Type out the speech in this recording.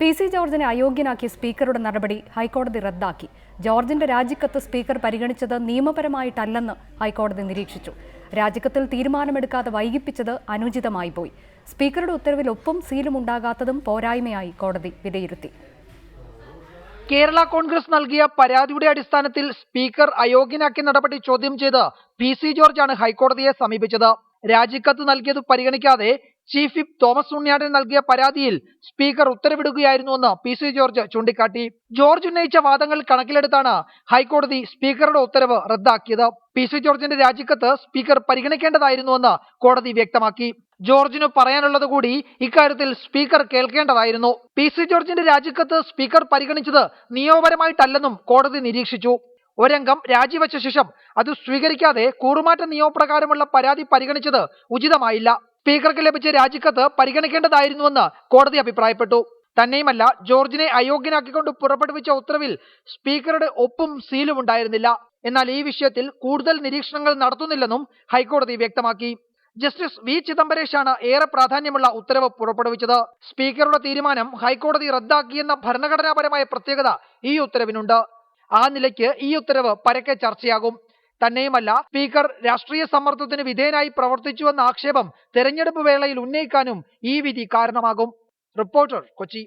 PC. ജോർജിനെ അയോഗ്യനാക്കിയ സ്പീക്കറുടെ നടപടി ഹൈക്കോടതി റദ്ദാക്കി. ജോർജിന്റെ രാജിക്കത്ത് സ്പീക്കർ പരിഗണിച്ചത് നിയമപരമായിട്ടല്ലെന്ന് ഹൈക്കോടതി നിരീക്ഷിച്ചു. രാജിക്കത്തിൽ തീരുമാനമെടുക്കാതെ വൈകിപ്പിച്ചത് അനുചിതമായി പോയി. സ്പീക്കറുടെ ഉത്തരവിൽ ഒപ്പും സീലും ഉണ്ടാകാത്തതും പോരായ്മയായി കോടതി വിലയിരുത്തി. കേരള കോൺഗ്രസ് നൽകിയ പരാതിയുടെ അടിസ്ഥാനത്തിൽ സ്പീക്കർ അയോഗ്യനാക്കിയ നടപടി ചോദ്യം ചെയ്ത് പി.സി. ജോർജാണ് ഹൈക്കോടതിയെ സമീപിച്ചത്. രാജിക്കത്ത് നൽകിയത് പരിഗണിക്കാതെ ചീഫ് വിപ്പ് തോമസ് ഉണ്ണിയാടൻ നൽകിയ പരാതിയിൽ സ്പീക്കർ ഉത്തരവിടുകയായിരുന്നുവെന്ന് പി.സി. ജോർജ് ചൂണ്ടിക്കാട്ടി. ജോർജ് ഉന്നയിച്ച വാദങ്ങൾ കണക്കിലെടുത്താണ് ഹൈക്കോടതി സ്പീക്കറുടെ ഉത്തരവ് റദ്ദാക്കിയത്. പി.സി. ജോർജിന്റെ രാജിക്കത്ത് സ്പീക്കർ പരിഗണിക്കേണ്ടതായിരുന്നുവെന്ന് കോടതി വ്യക്തമാക്കി. ജോർജിന് പറയാനുള്ളത് കൂടി ഇക്കാര്യത്തിൽ സ്പീക്കർ കേൾക്കേണ്ടതായിരുന്നു. പി.സി. ജോർജിന്റെ രാജിക്കത്ത് സ്പീക്കർ പരിഗണിച്ചത് നിയമപരമായിട്ടല്ലെന്നും കോടതി നിരീക്ഷിച്ചു. ഒരംഗം രാജിവെച്ച ശേഷം അത് സ്വീകരിക്കാതെ കൂറുമാറ്റ നിയമപ്രകാരമുള്ള പരാതി പരിഗണിച്ചത് ഉചിതമായില്ല. സ്പീക്കർക്ക് ലഭിച്ച രാജിക്കത്ത് പരിഗണിക്കേണ്ടതായിരുന്നുവെന്ന് കോടതി അഭിപ്രായപ്പെട്ടു. തന്നെയുമല്ല, ജോർജിനെ അയോഗ്യനാക്കിക്കൊണ്ട് പുറപ്പെടുവിച്ച ഉത്തരവിൽ സ്പീക്കറുടെ ഒപ്പും സീലും ഉണ്ടായിരുന്നില്ല. എന്നാൽ ഈ വിഷയത്തിൽ കൂടുതൽ നിരീക്ഷണങ്ങൾ നടത്തുന്നില്ലെന്നും ഹൈക്കോടതി വ്യക്തമാക്കി. ജസ്റ്റിസ് വി ചിദംബരേഷാണ് ഏറെ പ്രാധാന്യമുള്ള ഉത്തരവ് പുറപ്പെടുവിച്ചത്. സ്പീക്കറുടെ തീരുമാനം ഹൈക്കോടതി റദ്ദാക്കിയെന്ന ഭരണഘടനാപരമായ പ്രത്യേകത ഈ ഉത്തരവിനുണ്ട്. ആ നിലയ്ക്ക് ഈ ഉത്തരവ് പരക്കെ ചർച്ചയാകും. തന്നെയുമല്ല, സ്പീക്കർ രാഷ്ട്രീയ സമ്മർദ്ദത്തിന് വിധേയനായി പ്രവർത്തിച്ചുവെന്ന ആക്ഷേപം തെരഞ്ഞെടുപ്പ് വേളയിൽ ഉന്നയിക്കാനും ഈ വിധി കാരണമാകും. റിപ്പോർട്ടർ, കൊച്ചി.